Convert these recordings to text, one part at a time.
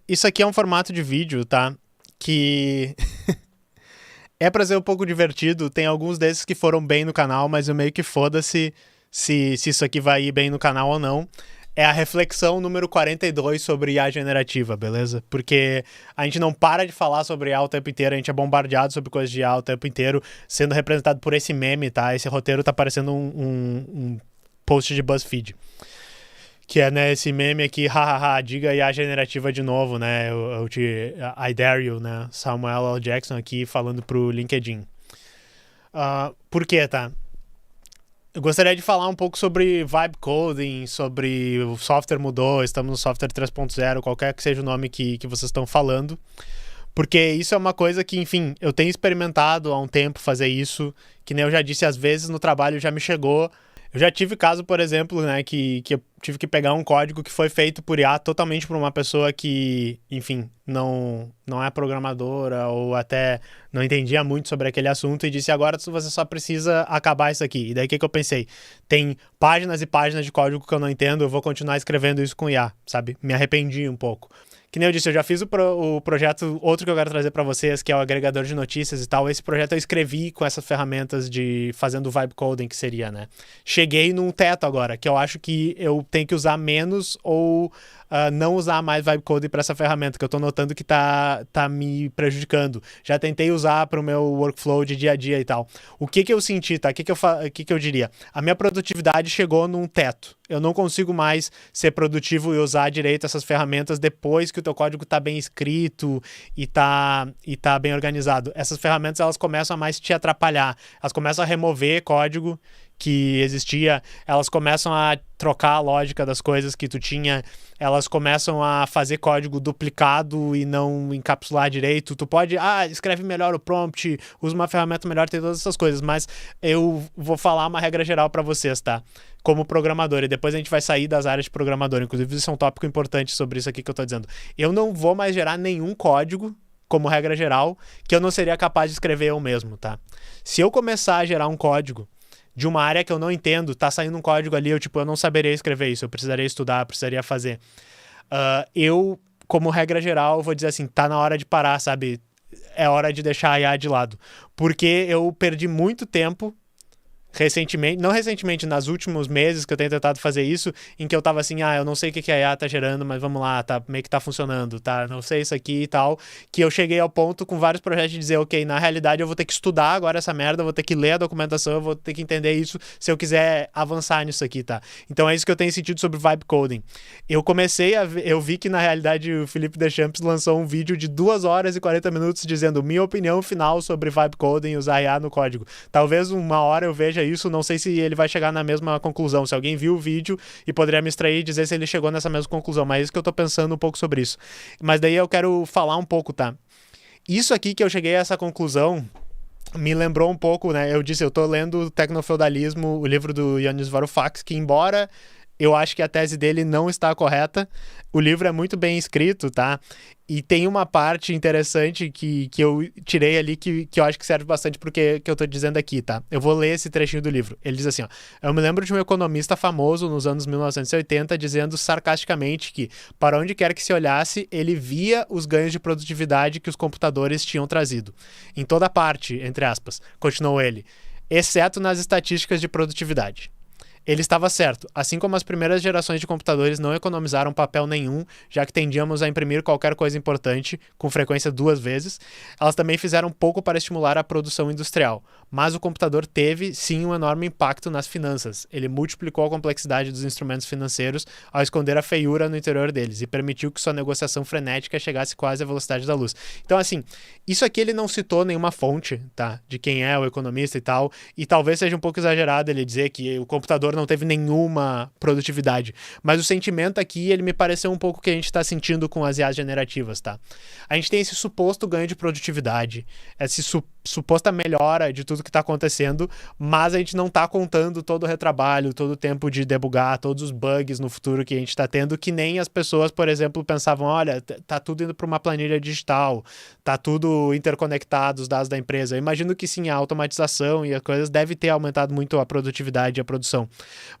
isso aqui é um formato de vídeo, tá? Que é pra ser um pouco divertido. Tem alguns desses que foram bem no canal, mas eu meio que foda-se se isso aqui vai ir bem no canal ou não. É a reflexão número 42 sobre IA generativa, beleza? Porque a gente não para de falar sobre IA o tempo inteiro, a gente é bombardeado sobre coisas de IA o tempo inteiro, sendo representado por esse meme, tá? Esse roteiro tá parecendo um post de BuzzFeed. Que é, né, esse meme aqui, hahaha, diga IA generativa de novo, né? I dare you, né? Samuel L. Jackson aqui falando pro LinkedIn. Por quê, tá? Eu gostaria de falar um pouco sobre vibe coding, sobre o software mudou, estamos no software 3.0, qualquer que seja o nome que vocês estão falando. Porque isso é uma coisa que, enfim, eu tenho experimentado há um tempo fazer isso, que nem eu já disse, às vezes no trabalho já me chegou. Eu já tive caso, por exemplo, né, que eu tive que pegar um código que foi feito por IA totalmente por uma pessoa que, enfim, não é programadora ou até não entendia muito sobre aquele assunto e disse, agora você só precisa acabar isso aqui. E daí o que eu pensei? Tem páginas e páginas de código que eu não entendo, eu vou continuar escrevendo isso com IA, sabe? Me arrependi um pouco. Que nem eu disse, eu já fiz o projeto, outro que eu quero trazer para vocês, que é o agregador de notícias e tal. Esse projeto eu escrevi com essas ferramentas de fazendo vibe coding, que seria, né? Cheguei num teto agora, que eu acho que eu tenho que usar menos ou não usar mais vibe coding para essa ferramenta, que eu tô notando que tá me prejudicando. Já tentei usar para o meu workflow de dia a dia e tal. O que eu senti, tá? O que eu diria? A minha produtividade chegou num teto. Eu não consigo mais ser produtivo e usar direito essas ferramentas depois que o teu código tá bem escrito e tá bem organizado. Essas ferramentas, elas começam a mais te atrapalhar. Elas começam a remover código que existia, elas começam a trocar a lógica das coisas que tu tinha, elas começam a fazer código duplicado e não encapsular direito. Tu pode, escreve melhor o prompt, usa uma ferramenta melhor, tem todas essas coisas, mas eu vou falar uma regra geral para vocês, tá? Como programador, e depois a gente vai sair das áreas de programador, inclusive isso é um tópico importante sobre isso aqui que eu tô dizendo. Eu não vou mais gerar nenhum código, como regra geral, que eu não seria capaz de escrever eu mesmo, tá? Se eu começar a gerar um código de uma área que eu não entendo, tá saindo um código ali, eu não saberia escrever isso, eu precisaria estudar, precisaria fazer. Eu, como regra geral, vou dizer assim, tá na hora de parar, sabe? É hora de deixar a IA de lado. Porque eu perdi muito tempo nos últimos meses que eu tenho tentado fazer isso, em que eu tava assim, eu não sei o que a IA tá gerando, mas vamos lá, tá, meio que tá funcionando, tá, não sei isso aqui e tal, que eu cheguei ao ponto com vários projetos de dizer, ok, na realidade eu vou ter que estudar agora essa merda, eu vou ter que ler a documentação, eu vou ter que entender isso se eu quiser avançar nisso aqui, tá? Então é isso que eu tenho sentido sobre vibe coding. Eu vi que na realidade o Felipe Deschamps lançou um vídeo de 2 horas e 40 minutos dizendo minha opinião final sobre vibe coding e usar IA no código. Talvez uma hora eu veja isso, não sei se ele vai chegar na mesma conclusão, se alguém viu o vídeo e poderia me extrair e dizer se ele chegou nessa mesma conclusão, mas é isso que eu tô pensando um pouco sobre isso. Mas daí eu quero falar um pouco, tá? Isso aqui que eu cheguei a essa conclusão me lembrou um pouco, né? Eu disse, eu tô lendo Tecnofeudalismo, o livro do Yanis Varoufakis, que embora eu acho que a tese dele não está correta, o livro é muito bem escrito, tá? E tem uma parte interessante que eu tirei ali que eu acho que serve bastante pro que eu tô dizendo aqui, tá? Eu vou ler esse trechinho do livro. Ele diz assim, ó: eu me lembro de um economista famoso nos anos 1980 dizendo sarcasticamente que, para onde quer que se olhasse, ele via os ganhos de produtividade que os computadores tinham trazido. Em toda parte, entre aspas, continuou ele, exceto nas estatísticas de produtividade. Ele estava certo, assim como as primeiras gerações de computadores não economizaram papel nenhum, já que tendíamos a imprimir qualquer coisa importante, com frequência 2 vezes, elas também fizeram pouco para estimular a produção industrial. Mas o computador teve, sim, um enorme impacto nas finanças. Ele multiplicou a complexidade dos instrumentos financeiros ao esconder a feiura no interior deles e permitiu que sua negociação frenética chegasse quase à velocidade da luz. Então, assim, isso aqui ele não citou nenhuma fonte, tá? De quem é o economista e tal, e talvez seja um pouco exagerado ele dizer que o computador não teve nenhuma produtividade. Mas o sentimento aqui, ele me pareceu um pouco o que a gente está sentindo com as IAs generativas, tá? A gente tem esse suposto ganho de produtividade, esse suposta melhora de tudo que está acontecendo, mas a gente não está contando todo o retrabalho, todo o tempo de debugar, todos os bugs no futuro que a gente está tendo, que nem as pessoas, por exemplo, pensavam, olha, tá tudo indo para uma planilha digital, tá tudo interconectado, os dados da empresa. Eu imagino que sim, a automatização e as coisas deve ter aumentado muito a produtividade e a produção.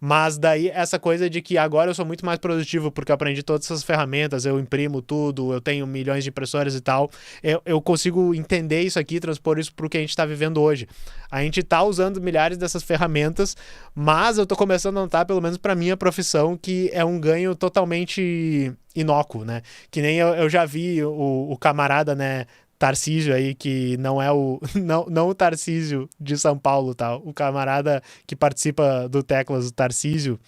Mas daí essa coisa de que agora eu sou muito mais produtivo porque eu aprendi todas essas ferramentas, eu imprimo tudo, eu tenho milhões de impressoras e tal, eu consigo entender isso aqui, transpor isso para o que a gente está vivendo hoje. A gente está usando milhares dessas ferramentas, mas eu estou começando a notar, pelo menos para minha profissão, que é um ganho totalmente inócuo, né? Que nem eu já vi o camarada, né, Tarcísio aí, que não é o não o Tarcísio de São Paulo, tá? O camarada que participa do Teclas, o Tarcísio,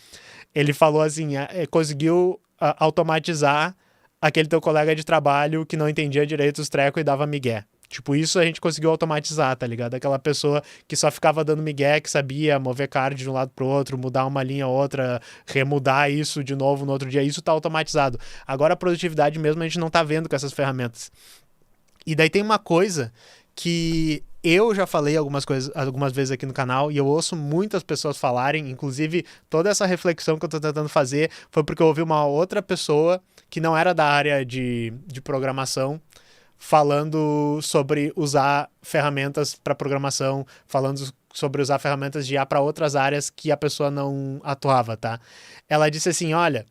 ele falou assim, conseguiu automatizar aquele teu colega de trabalho que não entendia direito os trecos e dava migué. Tipo, isso a gente conseguiu automatizar, tá ligado? Aquela pessoa que só ficava dando migué, que sabia mover card de um lado pro outro, mudar uma linha ou outra, remudar isso de novo no outro dia, isso tá automatizado. Agora a produtividade mesmo a gente não tá vendo com essas ferramentas. E daí tem uma coisa que eu já falei algumas vezes aqui no canal e eu ouço muitas pessoas falarem, inclusive toda essa reflexão que eu tô tentando fazer foi porque eu ouvi uma outra pessoa que não era da área de programação falando sobre usar ferramentas para programação, falando sobre usar ferramentas de IA para outras áreas que a pessoa não atuava, tá? Ela disse assim, olha,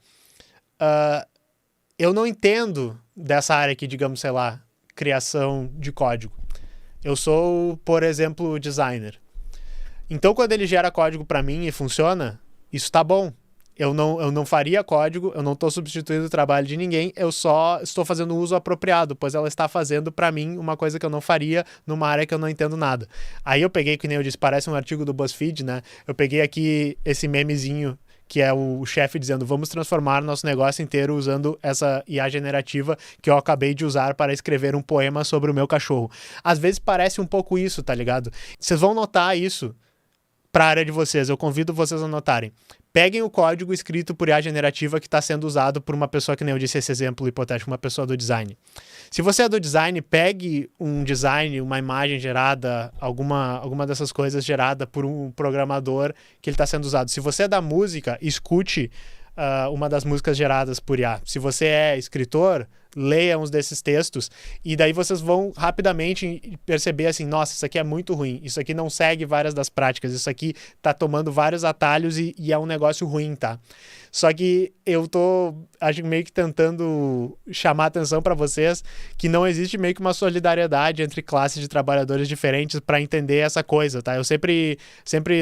eu não entendo dessa área aqui, digamos, sei lá, criação de código. Eu sou, por exemplo, designer. Então, quando ele gera código para mim e funciona, isso tá bom. Eu não faria código, eu não estou substituindo o trabalho de ninguém, eu só estou fazendo o uso apropriado, pois ela está fazendo para mim uma coisa que eu não faria numa área que eu não entendo nada. Aí eu peguei, que nem eu disse, parece um artigo do BuzzFeed, né? Eu peguei aqui esse memezinho que é o chefe dizendo, vamos transformar nosso negócio inteiro usando essa IA generativa que eu acabei de usar para escrever um poema sobre o meu cachorro. Às vezes parece um pouco isso, tá ligado? Vocês vão notar isso para a área de vocês, eu convido vocês a notarem. Peguem o código escrito por IA generativa que está sendo usado por uma pessoa, que nem eu disse esse exemplo hipotético, uma pessoa do design. Se você é do design, pegue um design, uma imagem gerada, alguma dessas coisas gerada por um programador que ele está sendo usado. Se você é da música, escute uma das músicas geradas por IA. Se você é escritor, leia uns desses textos e daí vocês vão rapidamente perceber assim, nossa, isso aqui é muito ruim, isso aqui não segue várias das práticas, isso aqui tá tomando vários atalhos e é um negócio ruim, tá? Só que eu tô, acho, meio que tentando chamar atenção para vocês que não existe meio que uma solidariedade entre classes de trabalhadores diferentes para entender essa coisa, tá? Eu sempre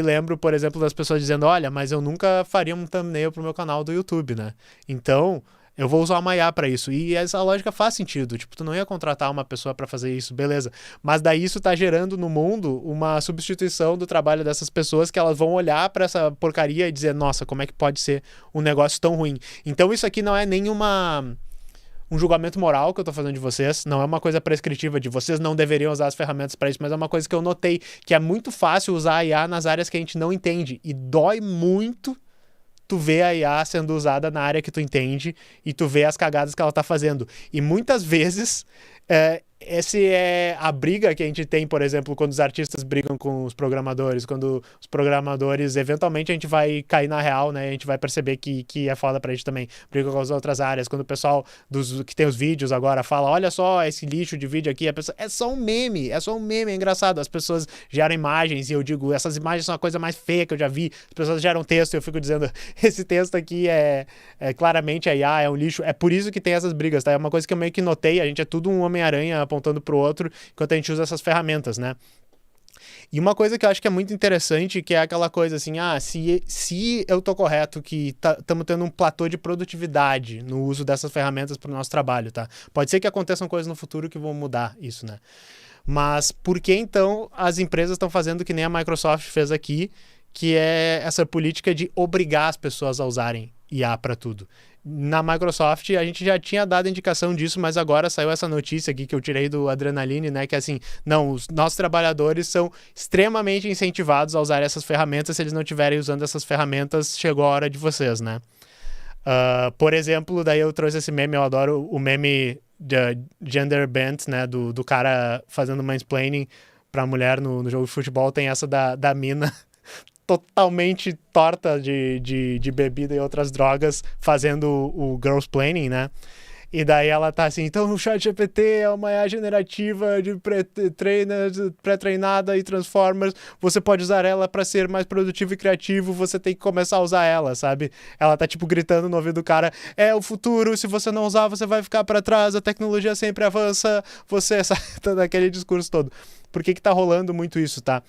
lembro, por exemplo, das pessoas dizendo, olha, mas eu nunca faria um thumbnail pro meu canal do YouTube, né? Então eu vou usar uma IA para isso. E essa lógica faz sentido. Tipo, tu não ia contratar uma pessoa para fazer isso, beleza. Mas daí isso tá gerando no mundo uma substituição do trabalho dessas pessoas que elas vão olhar para essa porcaria e dizer, nossa, como é que pode ser um negócio tão ruim? Então isso aqui não é nenhuma um julgamento moral que eu tô fazendo de vocês, não é uma coisa prescritiva de vocês não deveriam usar as ferramentas para isso, mas é uma coisa que eu notei, que é muito fácil usar a IA nas áreas que a gente não entende. E dói muito tu vê a IA sendo usada na área que tu entende e tu vê as cagadas que ela tá fazendo. E muitas vezes essa é a briga que a gente tem, por exemplo, quando os artistas brigam com os programadores, quando os programadores, eventualmente a gente vai cair na real, né? A gente vai perceber que é foda pra gente também. Briga com as outras áreas. Quando o pessoal que tem os vídeos agora fala, olha só esse lixo de vídeo aqui, a pessoa, é só um meme, é engraçado. As pessoas geram imagens e eu digo, essas imagens são a coisa mais feia que eu já vi. As pessoas geram texto e eu fico dizendo, esse texto aqui é claramente a IA, é um lixo. É por isso que tem essas brigas, tá? É uma coisa que eu meio que notei, a gente é tudo um Homem-Aranha apontando pro outro enquanto a gente usa essas ferramentas, né? E uma coisa que eu acho que é muito interessante, que é aquela coisa assim, se eu tô correto que estamos tendo um platô de produtividade no uso dessas ferramentas para o nosso trabalho, tá? Pode ser que aconteçam coisas no futuro que vão mudar isso, né? Mas por que então as empresas estão fazendo que nem a Microsoft fez aqui, que é essa política de obrigar as pessoas a usarem IA para tudo? Na Microsoft, a gente já tinha dado indicação disso, mas agora saiu essa notícia aqui que eu tirei do Adrenaline, né? Que é assim, não, os nossos trabalhadores são extremamente incentivados a usar essas ferramentas. Se eles não estiverem usando essas ferramentas, chegou a hora de vocês, né? Por exemplo, daí eu trouxe esse meme, eu adoro o meme de Gender Bent, né? Do cara fazendo mansplaining pra mulher no jogo de futebol, tem essa da mina totalmente torta de bebida e outras drogas fazendo o girlsplaining, né? E daí ela tá assim, então o ChatGPT é uma IA generativa de pré-treinada e Transformers, você pode usar ela para ser mais produtivo e criativo, você tem que começar a usar ela, sabe? Ela tá tipo gritando no ouvido do cara, é o futuro, se você não usar você vai ficar para trás, a tecnologia sempre avança, você sabe, tá naquele discurso todo. Por que tá rolando muito isso, tá?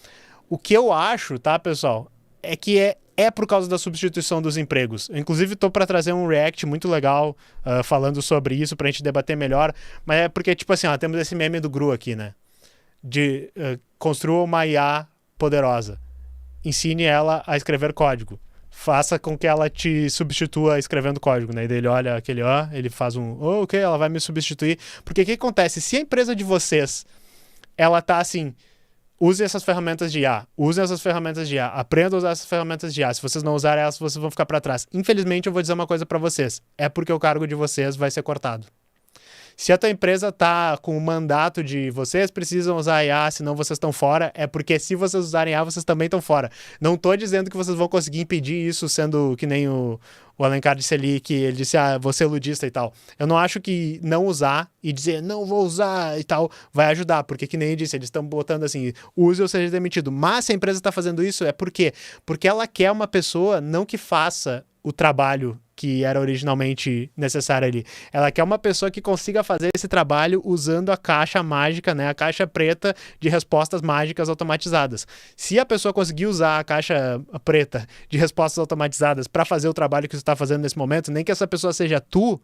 O que eu acho, tá, pessoal, é que é por causa da substituição dos empregos. Eu, inclusive, estou para trazer um react muito legal falando sobre isso para a gente debater melhor, mas é porque, tipo assim, ó, temos esse meme do Gru aqui, né? De construa uma IA poderosa. Ensine ela a escrever código. Faça com que ela te substitua escrevendo código, né? E daí ele olha aquele ele faz ok, ela vai me substituir. Porque o que acontece? Se a empresa de vocês, ela tá assim... Use essas ferramentas de IA. Usem essas ferramentas de IA. Aprenda a usar essas ferramentas de IA. Se vocês não usarem elas, vocês vão ficar para trás. Infelizmente, eu vou dizer uma coisa para vocês. É porque o cargo de vocês vai ser cortado. Se a tua empresa tá com o mandato de vocês precisam usar IA, senão vocês estão fora, é porque se vocês usarem IA, vocês também estão fora. Não tô dizendo que vocês vão conseguir impedir isso, sendo que nem o Alencar disse ali, que ele disse, vou ser ludista e tal. Eu não acho que não usar e dizer, não vou usar e tal, vai ajudar, porque que nem ele disse, eles estão botando assim, use ou seja demitido. Mas se a empresa está fazendo isso, é por quê? Porque ela quer uma pessoa, não que faça o trabalho que era originalmente necessário ali. Ela quer uma pessoa que consiga fazer esse trabalho usando a caixa mágica, né? A caixa preta de respostas mágicas automatizadas. Se a pessoa conseguir usar a caixa preta de respostas automatizadas para fazer o trabalho que você está fazendo nesse momento, nem que essa pessoa seja tu,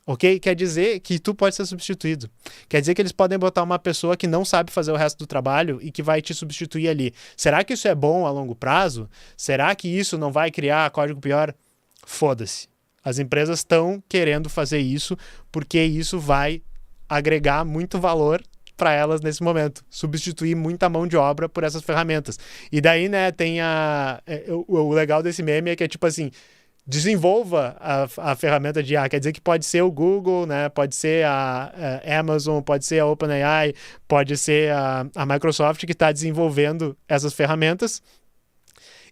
ok? Quer dizer que tu pode ser substituído. Quer dizer que eles podem botar uma pessoa que não sabe fazer o resto do trabalho e que vai te substituir ali. Será que isso é bom a longo prazo? Será que isso não vai criar código pior? Foda-se. As empresas estão querendo fazer isso porque isso vai agregar muito valor para elas nesse momento. Substituir muita mão de obra por essas ferramentas. E daí, né, tem o legal desse meme é que é tipo assim, desenvolva a ferramenta de IA. Quer dizer que pode ser o Google, né? Pode ser a Amazon, pode ser a OpenAI, pode ser a Microsoft que está desenvolvendo essas ferramentas.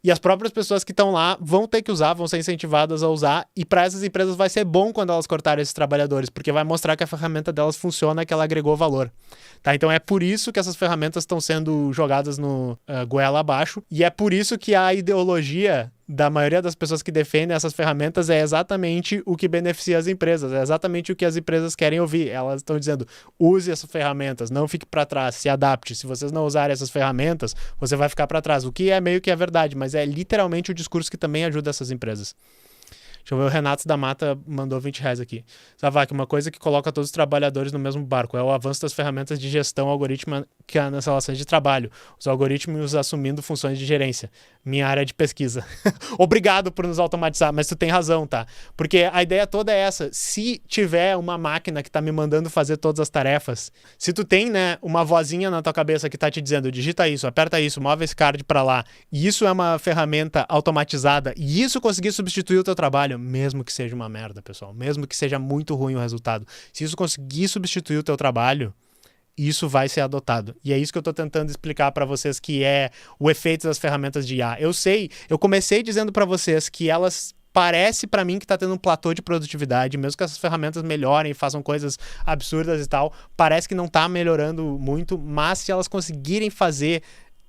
E as próprias pessoas que estão lá vão ter que usar, vão ser incentivadas a usar. E para essas empresas vai ser bom quando elas cortarem esses trabalhadores, porque vai mostrar que a ferramenta delas funciona, que ela agregou valor. Tá? Então é por isso que essas ferramentas estão sendo jogadas no goela abaixo. E é por isso que a ideologia da maioria das pessoas que defendem essas ferramentas é exatamente o que beneficia as empresas, é exatamente o que as empresas querem ouvir. Elas estão dizendo, use essas ferramentas, não fique para trás, se adapte. Se vocês não usarem essas ferramentas, você vai ficar para trás. O que é meio que é verdade, mas é literalmente o discurso que também ajuda essas empresas. Deixa eu ver, o Renato da Mata mandou R$20 aqui. Savak, uma coisa que coloca todos os trabalhadores no mesmo barco é o avanço das ferramentas de gestão algorítmica nas relações de trabalho. Os algoritmos assumindo funções de gerência. Minha área de pesquisa. Obrigado por nos automatizar, mas tu tem razão, tá? Porque a ideia toda é essa. Se tiver uma máquina que tá me mandando fazer todas as tarefas, se tu tem, né, uma vozinha na tua cabeça que tá te dizendo, digita isso, aperta isso, move esse card pra lá, e isso é uma ferramenta automatizada, e isso conseguir substituir o teu trabalho, mesmo que seja uma merda, pessoal, mesmo que seja muito ruim o resultado, se isso conseguir substituir o teu trabalho, isso vai ser adotado. E é isso que eu tô tentando explicar para vocês, que é o efeito das ferramentas de IA. Eu sei, eu comecei dizendo para vocês que elas parece para mim que tá tendo um platô de produtividade, mesmo que essas ferramentas melhorem, façam coisas absurdas e tal, parece que não tá melhorando muito, mas se elas conseguirem fazer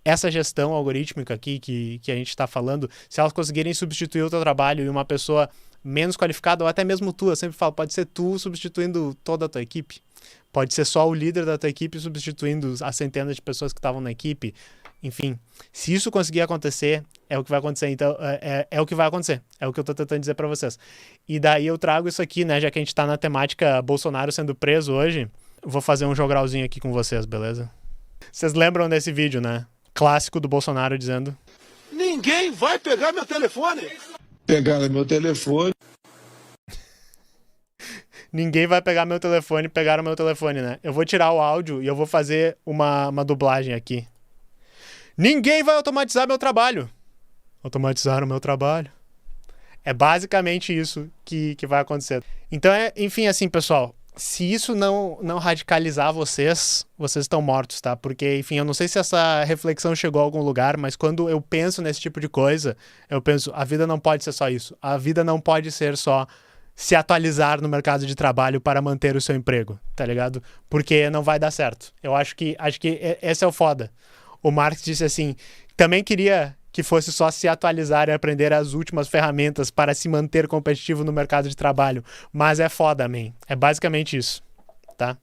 essa gestão algorítmica aqui que a gente está falando, se elas conseguirem substituir o teu trabalho e uma pessoa menos qualificada, ou até mesmo tu, eu sempre falo, pode ser tu substituindo toda a tua equipe, pode ser só o líder da tua equipe substituindo as centenas de pessoas que estavam na equipe, enfim, se isso conseguir acontecer, é o que vai acontecer, então é o que vai acontecer, é o que eu tô tentando dizer para vocês. E daí eu trago isso aqui, né, já que a gente tá na temática Bolsonaro sendo preso hoje, vou fazer um jogralzinho aqui com vocês, beleza? Vocês lembram desse vídeo, né? Clássico do Bolsonaro dizendo: ninguém vai pegar meu telefone. Pegaram meu telefone. Ninguém vai pegar meu telefone, pegaram meu telefone, né? Eu vou tirar o áudio e eu vou fazer uma dublagem aqui. Ninguém vai automatizar meu trabalho. Automatizar o meu trabalho. É basicamente isso que vai acontecer. Então, enfim, assim, pessoal, se isso não radicalizar vocês estão mortos, tá? Porque, enfim, eu não sei se essa reflexão chegou a algum lugar, mas quando eu penso nesse tipo de coisa, eu penso, a vida não pode ser só isso. A vida não pode ser só se atualizar no mercado de trabalho para manter o seu emprego, tá ligado? Porque não vai dar certo. Eu acho que esse é o foda. O Marx disse assim, também queria que fosse só se atualizar e aprender as últimas ferramentas para se manter competitivo no mercado de trabalho. Mas é foda, man. É basicamente isso, tá?